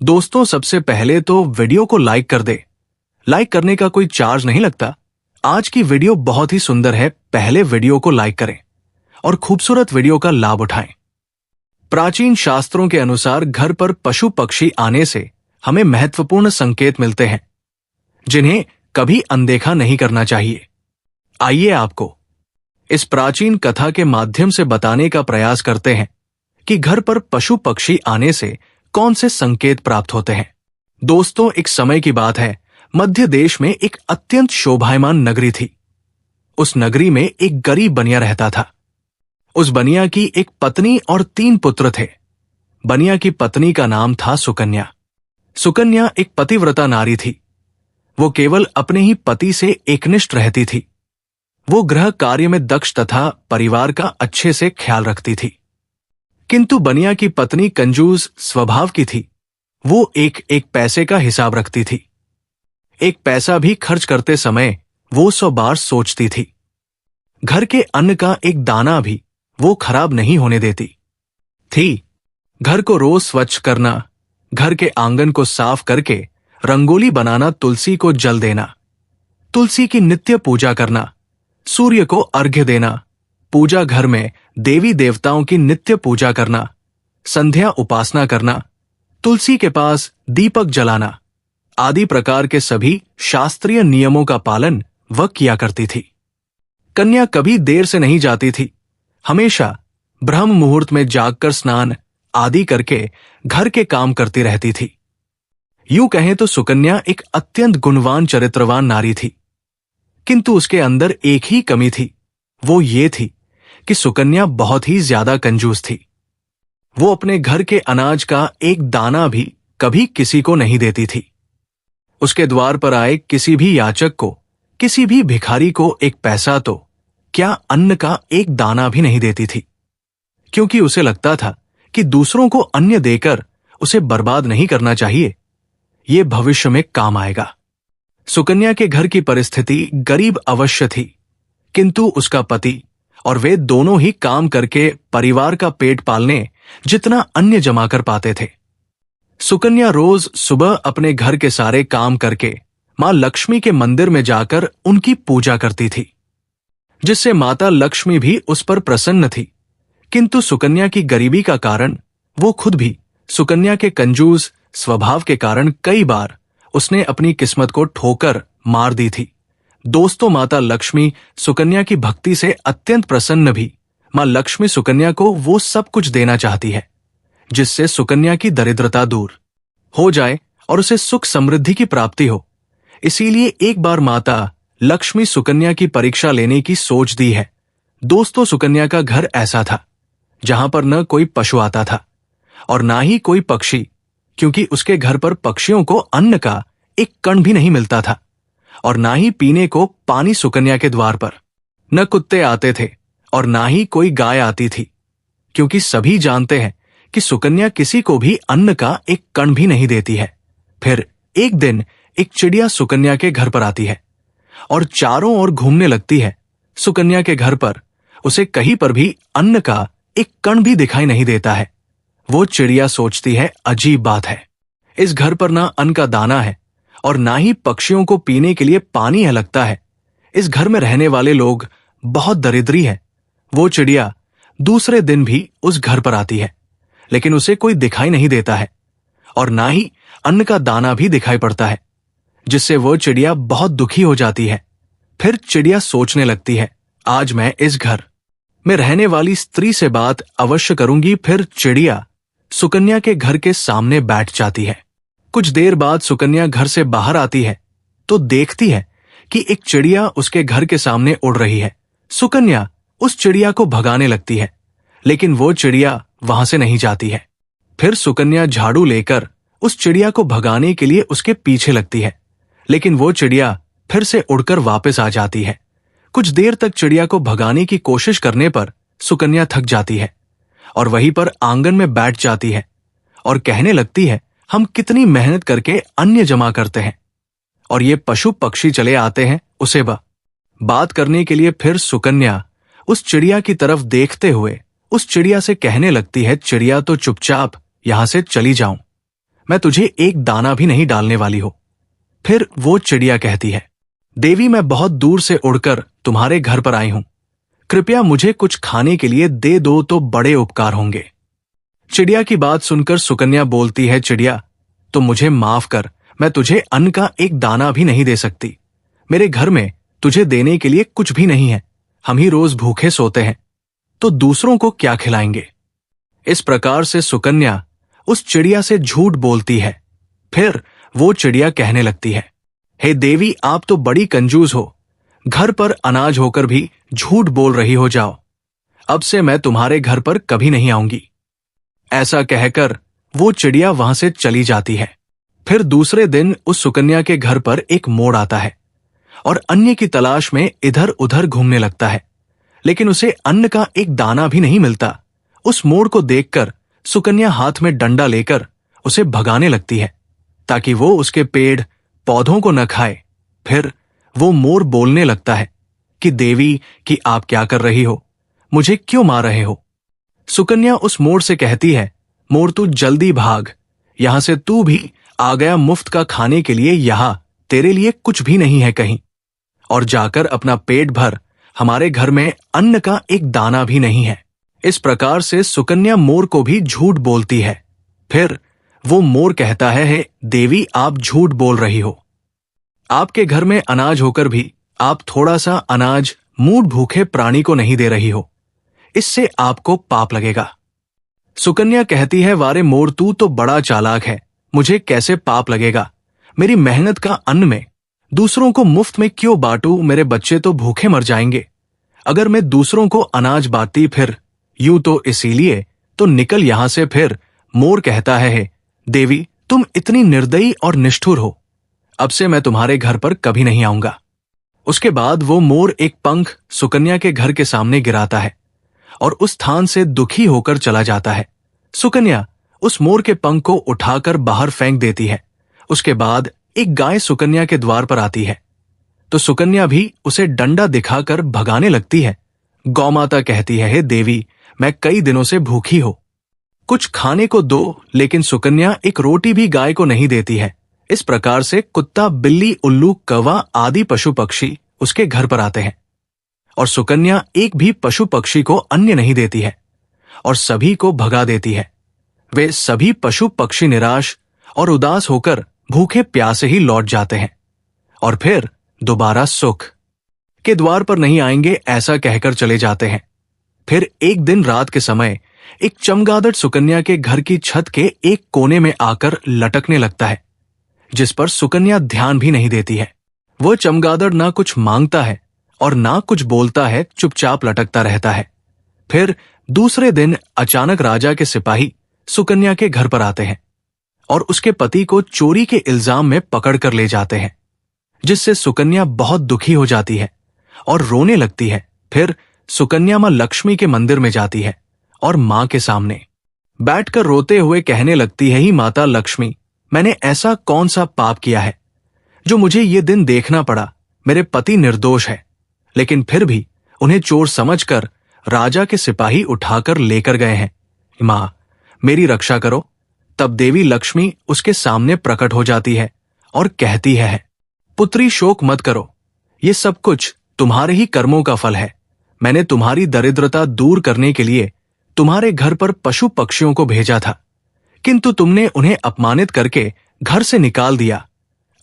दोस्तों, सबसे पहले तो वीडियो को लाइक कर दे। लाइक करने का कोई चार्ज नहीं लगता। आज की वीडियो बहुत ही सुंदर है, पहले वीडियो को लाइक करें और खूबसूरत वीडियो का लाभ उठाएं। प्राचीन शास्त्रों के अनुसार घर पर पशु पक्षी आने से हमें महत्वपूर्ण संकेत मिलते हैं, जिन्हें कभी अनदेखा नहीं करना चाहिए। आइए आपको इस प्राचीन कथा के माध्यम से बताने का प्रयास करते हैं कि घर पर पशु पक्षी आने से कौन से संकेत प्राप्त होते हैं। दोस्तों, एक समय की बात है, मध्य देश में एक अत्यंत शोभायमान नगरी थी। उस नगरी में एक गरीब बनिया रहता था। उस बनिया की एक पत्नी और 3 पुत्र थे। बनिया की पत्नी का नाम था सुकन्या। सुकन्या एक पतिव्रता नारी थी। वो केवल अपने ही पति से एकनिष्ठ रहती थी। वो गृह कार्य में दक्ष तथा परिवार का अच्छे से ख्याल रखती थी। किंतु बनिया की पत्नी कंजूस स्वभाव की थी। वो एक एक पैसे का हिसाब रखती थी। एक पैसा भी खर्च करते समय वो 100 बार सोचती थी। घर के अन्न का एक दाना भी वो खराब नहीं होने देती थी। घर को रोज स्वच्छ करना, घर के आंगन को साफ करके रंगोली बनाना, तुलसी को जल देना, तुलसी की नित्य पूजा करना, सूर्य को अर्घ्य देना, पूजा घर में देवी देवताओं की नित्य पूजा करना, संध्या उपासना करना, तुलसी के पास दीपक जलाना आदि प्रकार के सभी शास्त्रीय नियमों का पालन वह किया करती थी। कन्या कभी देर से नहीं जाती थी। हमेशा ब्रह्म मुहूर्त में जागकर स्नान आदि करके घर के काम करती रहती थी। यूं कहें तो सुकन्या एक अत्यंत गुणवान चरित्रवान नारी थी। किंतु उसके अंदर एक ही कमी थी। वो ये थी कि सुकन्या बहुत ही ज्यादा कंजूस थी। वो अपने घर के अनाज का एक दाना भी कभी किसी को नहीं देती थी। उसके द्वार पर आए किसी भी याचक को, किसी भी भिखारी को एक पैसा तो क्या अन्न का एक दाना भी नहीं देती थी, क्योंकि उसे लगता था कि दूसरों को अन्न देकर उसे बर्बाद नहीं करना चाहिए। ये भविष्य में काम आएगा। सुकन्या के घर की परिस्थिति गरीब अवश्य थी, किंतु उसका पति और वे दोनों ही काम करके परिवार का पेट पालने जितना अन्न जमा कर पाते थे। सुकन्या रोज सुबह अपने घर के सारे काम करके मां लक्ष्मी के मंदिर में जाकर उनकी पूजा करती थी, जिससे माता लक्ष्मी भी उस पर प्रसन्न थी। किंतु सुकन्या की गरीबी का कारण वो खुद भी, सुकन्या के कंजूस स्वभाव के कारण कई बार उसने अपनी किस्मत को ठोकर मार दी थी। दोस्तों, माता लक्ष्मी सुकन्या की भक्ति से अत्यंत प्रसन्न भी। मां लक्ष्मी सुकन्या को वो सब कुछ देना चाहती है जिससे सुकन्या की दरिद्रता दूर हो जाए और उसे सुख समृद्धि की प्राप्ति हो। इसीलिए एक बार माता लक्ष्मी सुकन्या की परीक्षा लेने की सोच दी है। दोस्तों, सुकन्या का घर ऐसा था जहां पर न कोई पशु आता था और ना ही कोई पक्षी, क्योंकि उसके घर पर पक्षियों को अन्न का एक कण भी नहीं मिलता था और ना ही पीने को पानी सुकन्या के द्वार पर न कुत्ते आते थे और ना ही कोई गाय आती थी, क्योंकि सभी जानते हैं कि सुकन्या किसी को भी अन्न का एक कण भी नहीं देती है। फिर एक दिन एक चिड़िया सुकन्या के घर पर आती है और चारों ओर घूमने लगती है। सुकन्या के घर पर उसे कहीं पर भी अन्न का एक कण भी दिखाई नहीं देता है। वो चिड़िया सोचती है, अजीब बात है, इस घर पर ना अन्न का दाना है और ना ही पक्षियों को पीने के लिए पानी है। लगता है इस घर में रहने वाले लोग बहुत दरिद्री है। वो चिड़िया दूसरे दिन भी उस घर पर आती है, लेकिन उसे कोई दिखाई नहीं देता है और ना ही अन्न का दाना भी दिखाई पड़ता है, जिससे वो चिड़िया बहुत दुखी हो जाती है। फिर चिड़िया सोचने लगती है, आज मैं इस घर में रहने वाली स्त्री से बात अवश्य करूंगी। फिर चिड़िया सुकन्या के घर के सामने बैठ जाती है। कुछ देर बाद सुकन्या घर से बाहर आती है तो देखती है कि एक चिड़िया उसके घर के सामने उड़ रही है। सुकन्या उस चिड़िया को भगाने लगती है, लेकिन वो चिड़िया वहां से नहीं जाती है। फिर सुकन्या झाड़ू लेकर उस चिड़िया को भगाने के लिए उसके पीछे लगती है, लेकिन वो चिड़िया फिर से उड़कर वापस आ जाती है। कुछ देर तक चिड़िया को भगाने की कोशिश करने पर सुकन्या थक जाती है और वहीं पर आंगन में बैठ जाती है और कहने लगती है, हम कितनी मेहनत करके अन्न जमा करते हैं और ये पशु पक्षी चले आते हैं उसे बात करने के लिए। फिर सुकन्या उस चिड़िया की तरफ देखते हुए उस चिड़िया से कहने लगती है, चिड़िया तो चुपचाप यहां से चली जाऊं, मैं तुझे एक दाना भी नहीं डालने वाली हो। फिर वो चिड़िया कहती है, देवी मैं बहुत दूर से उड़कर तुम्हारे घर पर आई हूं, कृपया मुझे कुछ खाने के लिए दे दो तो बड़े उपकार होंगे। चिड़िया की बात सुनकर सुकन्या बोलती है, चिड़िया तो मुझे माफ कर, मैं तुझे अन्न का एक दाना भी नहीं दे सकती। मेरे घर में तुझे देने के लिए कुछ भी नहीं है, हम ही रोज भूखे सोते हैं, तो दूसरों को क्या खिलाएंगे। इस प्रकार से सुकन्या उस चिड़िया से झूठ बोलती है। फिर वो चिड़िया कहने लगती है, हे देवी आप तो बड़ी कंजूस हो, घर पर अनाज होकर भी झूठ बोल रही हो, जाओ अब से मैं तुम्हारे घर पर कभी नहीं आऊंगी। ऐसा कहकर वो चिड़िया वहां से चली जाती है। फिर दूसरे दिन उस सुकन्या के घर पर एक मोर आता है और अन्य की तलाश में इधर उधर घूमने लगता है, लेकिन उसे अन्न का एक दाना भी नहीं मिलता। उस मोर को देखकर सुकन्या हाथ में डंडा लेकर उसे भगाने लगती है ताकि वो उसके पेड़ पौधों को न खाए। फिर वो मोर बोलने लगता है कि देवी कि आप क्या कर रही हो, मुझे क्यों मार रहे हो। सुकन्या उस मोर से कहती है, मोर तू जल्दी भाग, यहां से तू भी आ गया मुफ्त का खाने के लिए, यहां तेरे लिए कुछ भी नहीं है कहीं, और जाकर अपना पेट भर, हमारे घर में अन्न का एक दाना भी नहीं है। इस प्रकार से सुकन्या मोर को भी झूठ बोलती है। फिर वो मोर कहता है, हे देवी आप झूठ बोल रही हो, आपके घर में अनाज होकर भी आप थोड़ा सा अनाज मूढ़ भूखे प्राणी को नहीं दे रही हो, इससे आपको पाप लगेगा। सुकन्या कहती है, वारे मोर तू तो बड़ा चालाक है, मुझे कैसे पाप लगेगा, मेरी मेहनत का अन्न में दूसरों को मुफ्त में क्यों बांटूं, मेरे बच्चे तो भूखे मर जाएंगे अगर मैं दूसरों को अनाज बांटती, फिर यूं तो इसीलिए तो निकल यहां से। फिर मोर कहता है, देवी तुम इतनी निर्दयी और निष्ठुर हो, अब से मैं तुम्हारे घर पर कभी नहीं आऊंगा। उसके बाद वो मोर एक पंख सुकन्या के घर के सामने गिराता है और उस स्थान से दुखी होकर चला जाता है। सुकन्या उस मोर के पंख को उठाकर बाहर फेंक देती है। उसके बाद एक गाय सुकन्या के द्वार पर आती है तो सुकन्या भी उसे डंडा दिखाकर भगाने लगती है। गौमाता कहती है, हे देवी मैं कई दिनों से भूखी हो, कुछ खाने को दो, लेकिन सुकन्या एक रोटी भी गाय को नहीं देती है। इस प्रकार से कुत्ता, बिल्ली, उल्लू, कौवा आदि पशु पक्षी उसके घर पर आते हैं और सुकन्या एक भी पशु पक्षी को अन्न नहीं देती है और सभी को भगा देती है। वे सभी पशु पक्षी निराश और उदास होकर भूखे प्यासे ही लौट जाते हैं और फिर दोबारा सुख के द्वार पर नहीं आएंगे ऐसा कहकर चले जाते हैं। फिर एक दिन रात के समय एक चमगादड़ सुकन्या के घर की छत के एक कोने में आकर लटकने लगता है, जिस पर सुकन्या ध्यान भी नहीं देती है। वो चमगादड़ ना कुछ मांगता है और ना कुछ बोलता है, चुपचाप लटकता रहता है। फिर दूसरे दिन अचानक राजा के सिपाही सुकन्या के घर पर आते हैं और उसके पति को चोरी के इल्जाम में पकड़कर ले जाते हैं, जिससे सुकन्या बहुत दुखी हो जाती है और रोने लगती है। फिर सुकन्या मां लक्ष्मी के मंदिर में जाती है और मां के सामने बैठकर रोते हुए कहने लगती है, ही माता लक्ष्मी मैंने ऐसा कौन सा पाप किया है जो मुझे ये दिन देखना पड़ा। मेरे पति निर्दोष है, लेकिन फिर भी उन्हें चोर समझकर राजा के सिपाही उठाकर लेकर गए हैं। मां मेरी रक्षा करो। तब देवी लक्ष्मी उसके सामने प्रकट हो जाती है और कहती है, पुत्री शोक मत करो, ये सब कुछ तुम्हारे ही कर्मों का फल है। मैंने तुम्हारी दरिद्रता दूर करने के लिए तुम्हारे घर पर पशु पक्षियों को भेजा था, किंतु तुमने उन्हें अपमानित करके घर से निकाल दिया।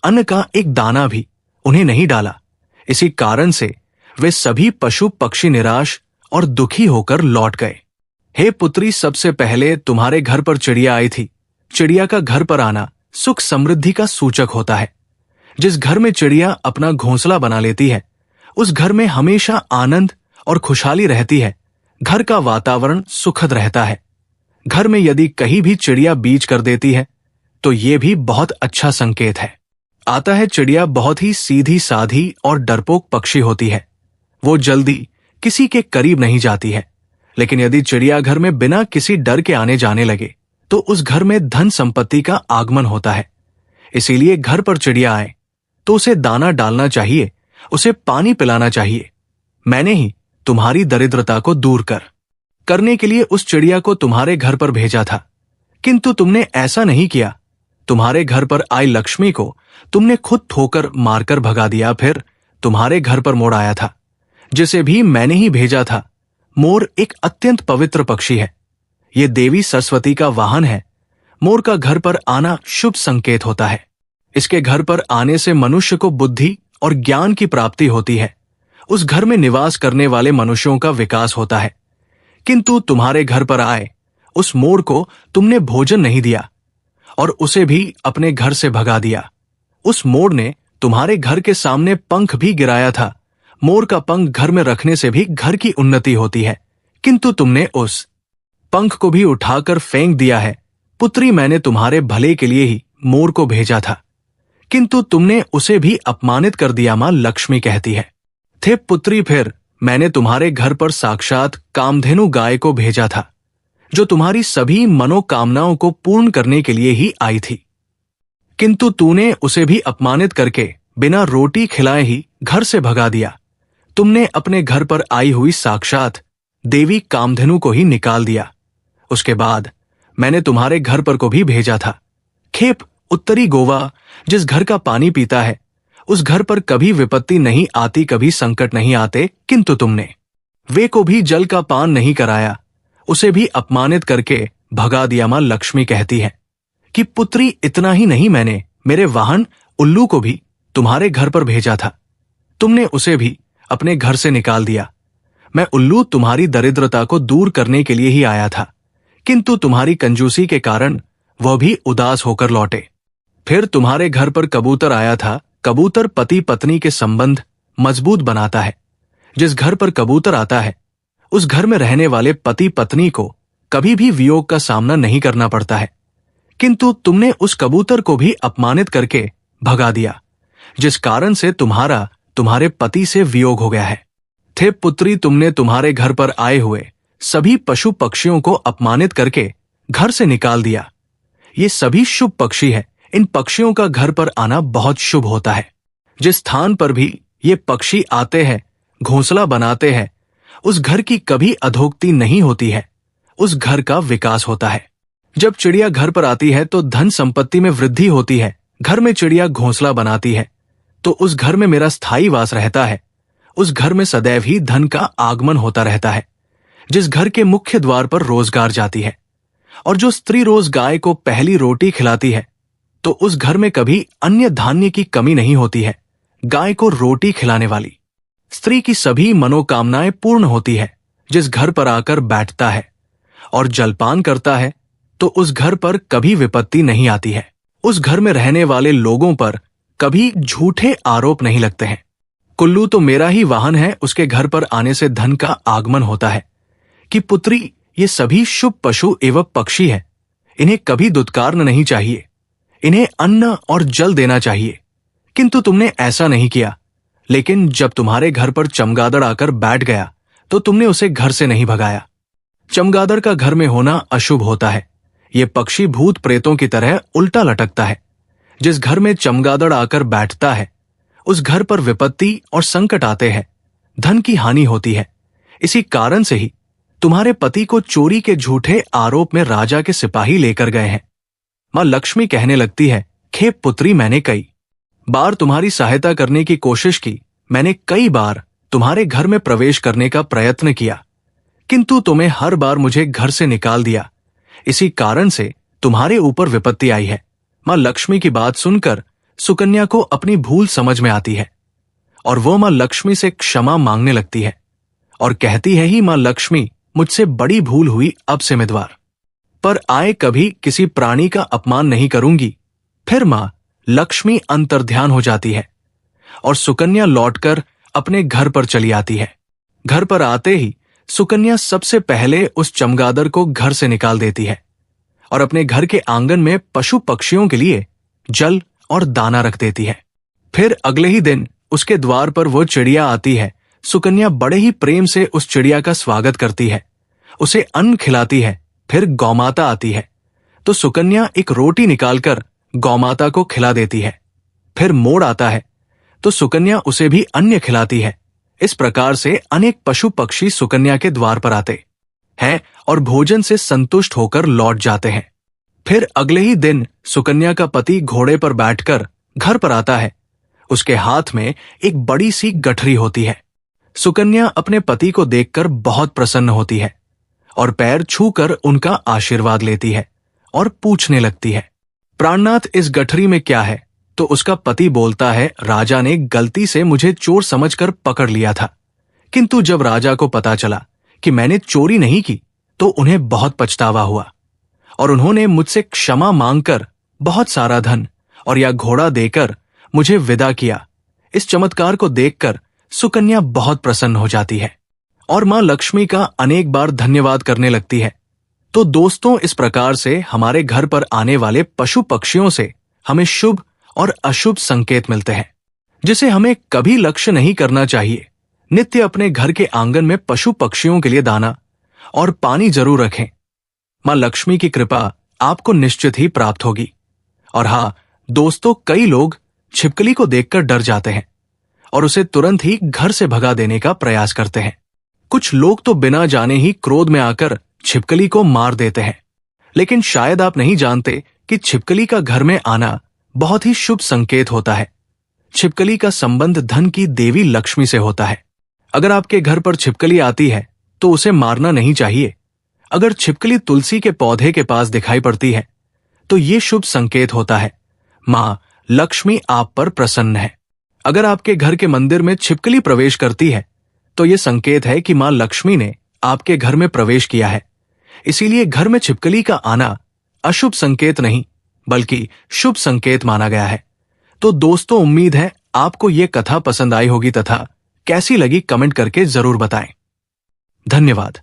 अन्न का एक दाना भी उन्हें नहीं डाला। इसी कारण से वे सभी पशु पक्षी निराश और दुखी होकर लौट गए। हे पुत्री, सबसे पहले तुम्हारे घर पर चिड़िया आई थी। चिड़िया का घर पर आना सुख समृद्धि का सूचक होता है। जिस घर में चिड़िया अपना घोंसला बना लेती है, उस घर में हमेशा आनंद और खुशहाली रहती है। घर का वातावरण सुखद रहता है। घर में यदि कहीं भी चिड़िया बीज कर देती है तो ये भी बहुत अच्छा संकेत है। आता है चिड़िया बहुत ही सीधी साधी और डरपोक पक्षी होती है। वो जल्दी किसी के करीब नहीं जाती है, लेकिन यदि चिड़िया घर में बिना किसी डर के आने जाने लगे तो उस घर में धन संपत्ति का आगमन होता है। इसीलिए घर पर चिड़िया आए तो उसे दाना डालना चाहिए, उसे पानी पिलाना चाहिए। मैंने ही तुम्हारी दरिद्रता को दूर करने के लिए उस चिड़िया को तुम्हारे घर पर भेजा था, किंतु तुमने ऐसा नहीं किया। तुम्हारे घर पर आई लक्ष्मी को तुमने खुद ठोकर मारकर भगा दिया, फिर तुम्हारे घर पर मोर आया था, जिसे भी मैंने ही भेजा था। मोर एक अत्यंत पवित्र पक्षी है। ये देवी सरस्वती का वाहन है। मोर का घर पर आना शुभ संकेत होता है। इसके घर पर आने से मनुष्य को बुद्धि और ज्ञान की प्राप्ति होती है। उस घर में निवास करने वाले मनुष्यों का विकास होता है। किंतु तुम्हारे घर पर आए उस मोर को तुमने भोजन नहीं दिया और उसे भी अपने घर से भगा दिया। उस मोर ने तुम्हारे घर के सामने पंख भी गिराया था। मोर का पंख घर में रखने से भी घर की उन्नति होती है, किंतु तुमने उस पंख को भी उठाकर फेंक दिया है। पुत्री, मैंने तुम्हारे भले के लिए ही मोर को भेजा था, किंतु तुमने उसे भी अपमानित कर दिया। मां लक्ष्मी कहती है, थे पुत्री, फिर मैंने तुम्हारे घर पर साक्षात कामधेनु गाय को भेजा था, जो तुम्हारी सभी मनोकामनाओं को पूर्ण करने के लिए ही आई थी, किंतु तूने उसे भी अपमानित करके बिना रोटी खिलाए ही घर से भगा दिया। तुमने अपने घर पर आई हुई साक्षात देवी कामधेनु को ही निकाल दिया। उसके बाद मैंने तुम्हारे घर पर को भी भेजा था। खेप, उत्तरी गोवा, जिस घर का पानी पीता है, उस घर पर कभी विपत्ति नहीं आती, कभी संकट नहीं आते, किंतु तुमने वे को भी जल का पान नहीं कराया, उसे भी अपमानित करके भगा दिया। मां लक्ष्मी कहती है कि पुत्री, इतना ही नहीं, मैंने मेरे वाहन उल्लू को भी तुम्हारे घर पर भेजा था। तुमने उसे भी अपने घर से निकाल दिया। मैं उल्लू तुम्हारी दरिद्रता को दूर करने के लिए ही आया था, किंतु तुम्हारी कंजूसी के कारण वह भी उदास होकर लौटे। फिर तुम्हारे घर पर कबूतर आया था। कबूतर पति पत्नी के संबंध मजबूत बनाता है। जिस घर पर कबूतर आता है, उस घर में रहने वाले पति पत्नी को कभी भी वियोग का सामना नहीं करना पड़ता है, किंतु तुमने उस कबूतर को भी अपमानित करके भगा दिया, जिस कारण से तुम्हारे पति से वियोग हो गया है। थे पुत्री, तुमने तुम्हारे घर पर आए हुए सभी पशु पक्षियों को अपमानित करके घर से निकाल दिया। ये सभी शुभ पक्षी हैं। इन पक्षियों का घर पर आना बहुत शुभ होता है। जिस स्थान पर भी ये पक्षी आते हैं, घोंसला बनाते हैं, उस घर की कभी अधोगति नहीं होती है, उस घर का विकास होता है। जब चिड़िया घर पर आती है तो धन संपत्ति में वृद्धि होती है। घर में चिड़िया घोंसला बनाती है तो उस घर में मेरा स्थायी वास रहता है। उस घर में सदैव ही धन का आगमन होता रहता है। जिस घर के मुख्य द्वार पर रोजगार जाती है और जो स्त्री रोज गाय को पहली रोटी खिलाती है, तो उस घर में कभी अन्य धान्य की कमी नहीं होती है। गाय को रोटी खिलाने वाली स्त्री की सभी मनोकामनाएं पूर्ण होती है। जिस घर पर आकर बैठता है और जलपान करता है, तो उस घर पर कभी विपत्ति नहीं आती है। उस घर में रहने वाले लोगों पर कभी झूठे आरोप नहीं लगते हैं। कुल्लू तो मेरा ही वाहन है, उसके घर पर आने से धन का आगमन होता है। कि पुत्री, ये सभी शुभ पशु एवं पक्षी हैं, इन्हें कभी दुत्कारन नहीं चाहिए, इन्हें अन्न और जल देना चाहिए, किंतु तुमने ऐसा नहीं किया। लेकिन जब तुम्हारे घर पर चमगादड़ आकर बैठ गया तो तुमने उसे घर से नहीं भगाया। चमगादड़ का घर में होना अशुभ होता है। ये पक्षी भूत प्रेतों की तरह उल्टा लटकता है। जिस घर में चमगादड़ आकर बैठता है, उस घर पर विपत्ति और संकट आते हैं, धन की हानि होती है। इसी कारण से ही तुम्हारे पति को चोरी के झूठे आरोप में राजा के सिपाही लेकर गए हैं। मां लक्ष्मी कहने लगती है, खेप पुत्री, मैंने कई बार तुम्हारी सहायता करने की कोशिश की। मैंने कई बार तुम्हारे घर में प्रवेश करने का प्रयत्न किया, किंतु तुम्हें हर बार मुझे घर से निकाल दिया। इसी कारण से तुम्हारे ऊपर विपत्ति आई है। मां लक्ष्मी की बात सुनकर सुकन्या को अपनी भूल समझ में आती है और वो मां लक्ष्मी से क्षमा मांगने लगती है और कहती है ही, मां लक्ष्मी, मुझसे बड़ी भूल हुई, अब से मैं द्वार पर आए कभी किसी प्राणी का अपमान नहीं करूंगी। फिर मां लक्ष्मी अंतर्ध्यान हो जाती है और सुकन्या लौटकर अपने घर पर चली आती है। घर पर आते ही सुकन्या सबसे पहले उस चमगादड़ को घर से निकाल देती है और अपने घर के आंगन में पशु पक्षियों के लिए जल और दाना रख देती है। फिर अगले ही दिन उसके द्वार पर वो चिड़िया आती है। सुकन्या बड़े ही प्रेम से उस चिड़िया का स्वागत करती है, उसे अन्न खिलाती है। फिर गौमाता आती है तो सुकन्या एक रोटी निकालकर गौमाता को खिला देती है। फिर मोर आता है तो सुकन्या उसे भी अन्न खिलाती है। इस प्रकार से अनेक पशु पक्षी सुकन्या के द्वार पर आते हैं और भोजन से संतुष्ट होकर लौट जाते हैं। फिर अगले ही दिन सुकन्या का पति घोड़े पर बैठकर घर पर आता है। उसके हाथ में एक बड़ी सी गठरी होती है। सुकन्या अपने पति को देखकर बहुत प्रसन्न होती है और पैर छूकर उनका आशीर्वाद लेती है और पूछने लगती है, प्राणनाथ, इस गठरी में क्या है? तो उसका पति बोलता है, राजा ने गलती से मुझे चोर समझकर पकड़ लिया था, किंतु जब राजा को पता चला कि मैंने चोरी नहीं की तो उन्हें बहुत पछतावा हुआ और उन्होंने मुझसे क्षमा मांगकर बहुत सारा धन और या घोड़ा देकर मुझे विदा किया। इस चमत्कार को देखकर सुकन्या बहुत प्रसन्न हो जाती है और मां लक्ष्मी का अनेक बार धन्यवाद करने लगती है। तो दोस्तों, इस प्रकार से हमारे घर पर आने वाले पशु पक्षियों से हमें शुभ और अशुभ संकेत मिलते हैं, जिसे हमें कभी लक्ष्य नहीं करना चाहिए। नित्य अपने घर के आंगन में पशु पक्षियों के लिए दाना और पानी जरूर रखें। मां लक्ष्मी की कृपा आपको निश्चित ही प्राप्त होगी। और हाँ दोस्तों, कई लोग छिपकली को देखकर डर जाते हैं और उसे तुरंत ही घर से भगा देने का प्रयास करते हैं। कुछ लोग तो बिना जाने ही क्रोध में आकर छिपकली को मार देते हैं। लेकिन शायद आप नहीं जानते कि छिपकली का घर में आना बहुत ही शुभ संकेत होता है। छिपकली का संबंध धन की देवी लक्ष्मी से होता है। अगर आपके घर पर छिपकली आती है तो उसे मारना नहीं चाहिए। अगर छिपकली तुलसी के पौधे के पास दिखाई पड़ती है तो ये शुभ संकेत होता है, मां लक्ष्मी आप पर प्रसन्न है। अगर आपके घर के मंदिर में छिपकली प्रवेश करती है तो यह संकेत है कि मां लक्ष्मी ने आपके घर में प्रवेश किया है। इसीलिए घर में छिपकली का आना अशुभ संकेत नहीं बल्कि शुभ संकेत माना गया है। तो दोस्तों, उम्मीद है आपको यह कथा पसंद आई होगी तथा कैसी लगी कमेंट करके जरूर बताएं। धन्यवाद।